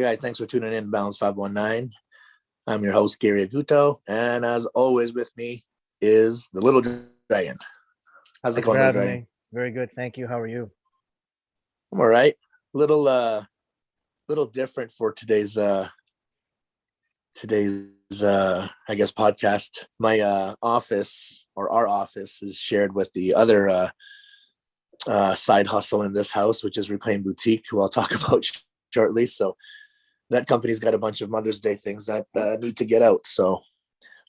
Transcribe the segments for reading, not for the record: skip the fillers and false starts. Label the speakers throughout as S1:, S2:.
S1: guys, thanks for tuning in Balance519. I'm your host, Gary Aguto, and as always with me is the Little Dragon. How's it
S2: Thanks for
S1: going, Little
S2: having
S1: Dragon?
S2: me. Very good. Thank you. How are you?
S1: I'm all right. Little different for today's I guess podcast. My office, or our office, is shared with the other side hustle in this house, which is Reclaim Boutique, who I'll talk about shortly. So that company's got a bunch of Mother's Day things that need to get out. So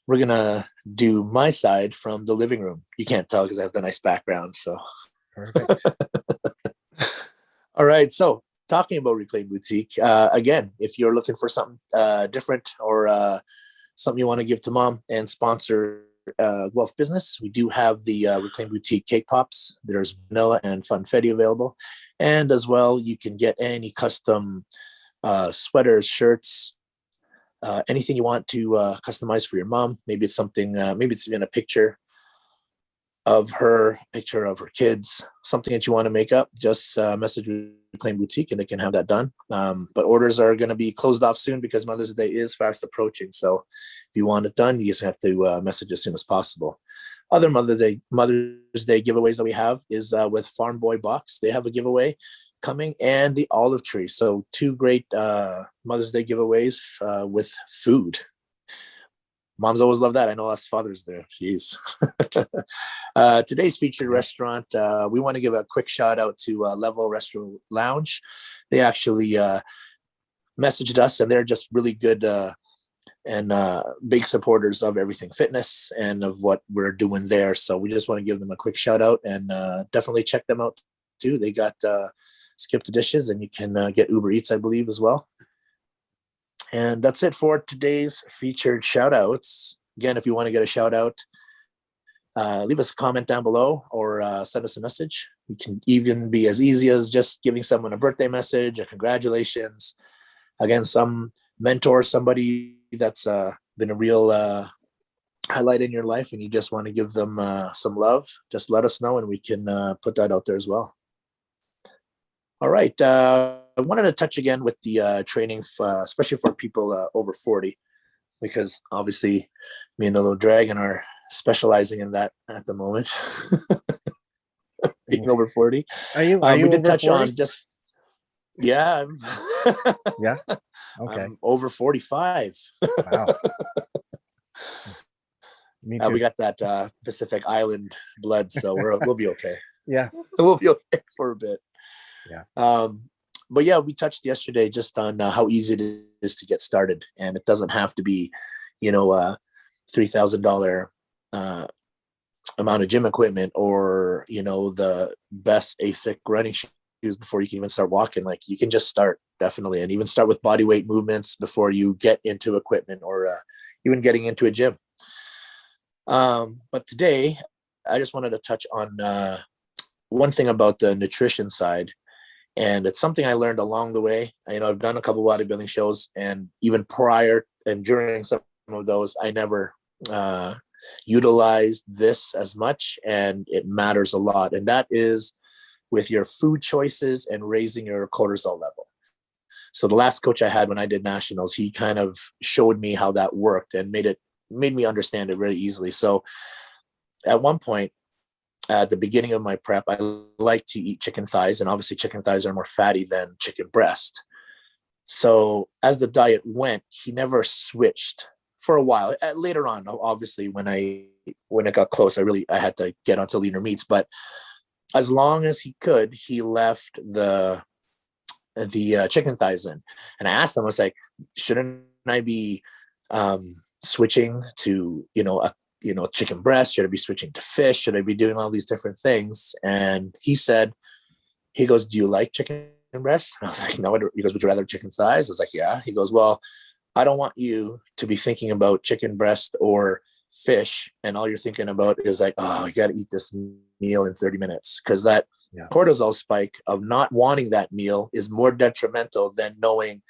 S1: we're gonna do my side from the living room. You can't tell because I have the nice background. So
S2: Perfect.
S1: all right. So talking about Reclaim Boutique, again, if you're looking for something different or something you want to give to mom and sponsor Guelph business, we do have the Reclaim Boutique cake pops. There's vanilla and funfetti available, and as well you can get any custom sweaters, shirts, anything you want to customize for your mom. Maybe it's something, maybe it's even a picture of her kids, something that you want to make up. Just message Reclaim Boutique and they can have that done. But orders are going to be closed off soon because Mother's Day is fast approaching. So if you want it done, you just have to message as soon as possible. Other Mother's Day giveaways that we have is with Farm Boy Box. They have a giveaway coming, and the Olive Tree. So two great Mother's Day giveaways with food. Moms always love that. I know us fathers do. Jeez. Today's featured restaurant, we want to give a quick shout out to Resto Lounge. They actually messaged us, and they're just really good and big supporters of everything fitness and of what we're doing there. So we just want to give them a quick shout out, and definitely check them out too. They got Skip the Dishes, and you can get Uber Eats, I believe, as well. And that's it for today's featured shout outs. Again, if you want to get a shout out, leave us a comment down below or send us a message. We can even be as easy as just giving someone a birthday message, a congratulations. Again, some mentor, somebody that's been a real highlight in your life and you just want to give them some love, just let us know and we can put that out there as well. All right. I wanted to touch again with the training, especially for people over 40, because obviously me and the Little Dragon are specializing in that at the moment. Being over 40.
S2: Are you
S1: we did
S2: over
S1: touch
S2: 40?
S1: on just, yeah.
S2: Yeah. Okay.
S1: I'm over 45.
S2: Wow. Me too.
S1: We got that Pacific Island blood, so we'll be okay.
S2: Yeah.
S1: We'll be okay for a bit.
S2: Yeah.
S1: But yeah, we touched yesterday just on how easy it is to get started, and it doesn't have to be, $3,000 amount of gym equipment or the best ASIC running shoes before you can even start walking. Like, you can just start, definitely, and even start with body weight movements before you get into equipment or even getting into a gym. But today, I just wanted to touch on one thing about the nutrition side. And it's something I learned along the way. I've done a couple of bodybuilding shows, and even prior and during some of those, I never utilized this as much, and it matters a lot. And that is with your food choices and raising your cortisol level. So the last coach I had when I did nationals, he kind of showed me how that worked and made me understand it really easily. So at one point, at the beginning of my prep, I like to eat chicken thighs, and obviously chicken thighs are more fatty than chicken breast. So as the diet went, he never switched for a while. Later on, obviously, when it got close, I had to get onto leaner meats. But as long as he could, he left the chicken thighs in. And I asked him, I was like, shouldn't I be switching to chicken breast? Should I be switching to fish? Should I be doing all these different things? And he goes, do you like chicken breast? And I was like, no. He goes, would you rather chicken thighs? I was like, yeah. He goes, well, I don't want you to be thinking about chicken breast or fish, and all you're thinking about is like, oh, you got to eat this meal in 30 minutes. Because that cortisol spike of not wanting that meal is more detrimental than knowing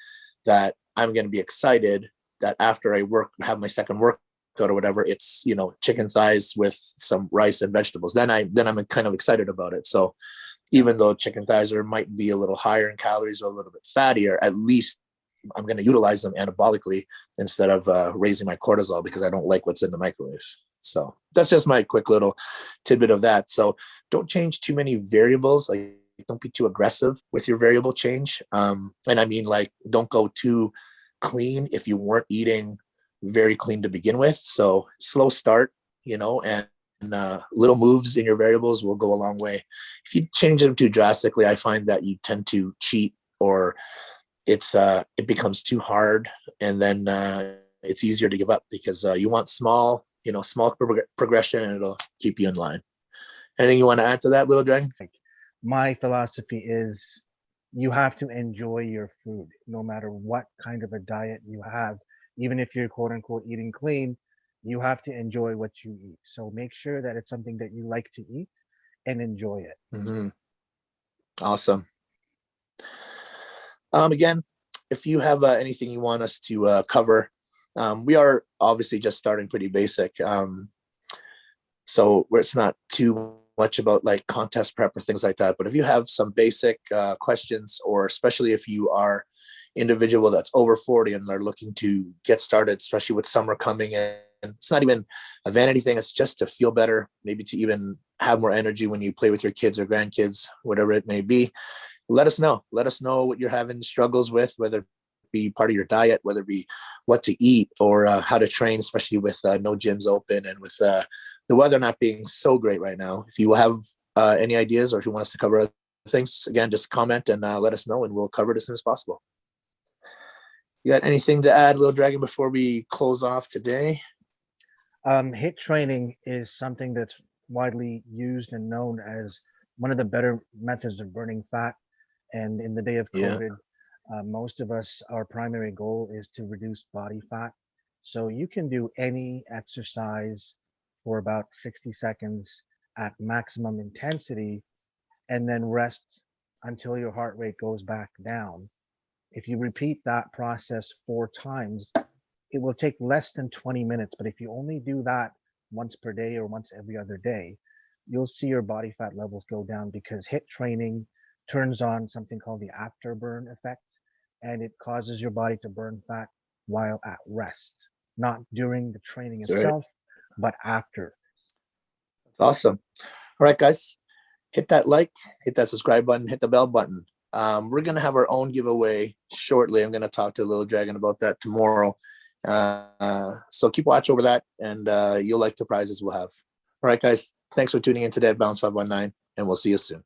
S1: that I'm going to be excited that after I have my second workout or whatever, it's chicken thighs with some rice and vegetables. Then I'm kind of excited about it. So even though chicken thighs might be a little higher in calories or a little bit fattier, at least I'm going to utilize them anabolically instead of raising my cortisol because I don't like what's in the microwave. So that's just my quick little tidbit of that. So don't change too many variables. Like, don't be too aggressive with your variable change. And I mean, like, don't go too clean if you weren't eating very clean to begin with. So slow start, and little moves in your variables will go a long way. If you change them too drastically, I find that you tend to cheat, or it becomes too hard, and then it's easier to give up because you want small progression, and it'll keep you in line. Anything you want to add to that, Little Dragon?
S2: My philosophy is you have to enjoy your food no matter what kind of a diet you have. Even if you're quote unquote eating clean, you have to enjoy what you eat. So make sure that it's something that you like to eat and enjoy it.
S1: Mm-hmm. Awesome. Again, if you have anything you want us to cover, we are obviously just starting pretty basic. So where it's not too much about like contest prep or things like that. But if you have some basic questions, or especially if you are individual that's over 40 and are looking to get started, especially with summer coming in, and it's not even a vanity thing, it's just to feel better, maybe to even have more energy when you play with your kids or grandkids, whatever it may be, let us know what you're having struggles with, whether it be part of your diet, whether it be what to eat, or how to train, especially with no gyms open and with the weather not being so great right now. If you have any ideas, or if you want us to cover other things, again, just comment and let us know, and we'll cover it as soon as possible. You got anything to add, Little Dragon, before we close off today?
S2: HIIT training is something that's widely used and known as one of the better methods of burning fat. And in the day of
S1: Yeah.
S2: COVID, most of us, our primary goal is to reduce body fat. So you can do any exercise for about 60 seconds at maximum intensity and then rest until your heart rate goes back down. If you repeat that process 4 times, it will take less than 20 minutes. But if you only do that once per day or once every other day, you'll see your body fat levels go down, because HIIT training turns on something called the afterburn effect, and it causes your body to burn fat while at rest, not during the training
S1: That's right.
S2: itself, but after.
S1: That's awesome. All right, guys, hit that like, hit that subscribe button, hit the bell button. We're going to have our own giveaway shortly. I'm going to talk to Little Dragon about that tomorrow. So keep watch over that, and you'll like the prizes we'll have. All right, guys, thanks for tuning in today at Balance519, and we'll see you soon.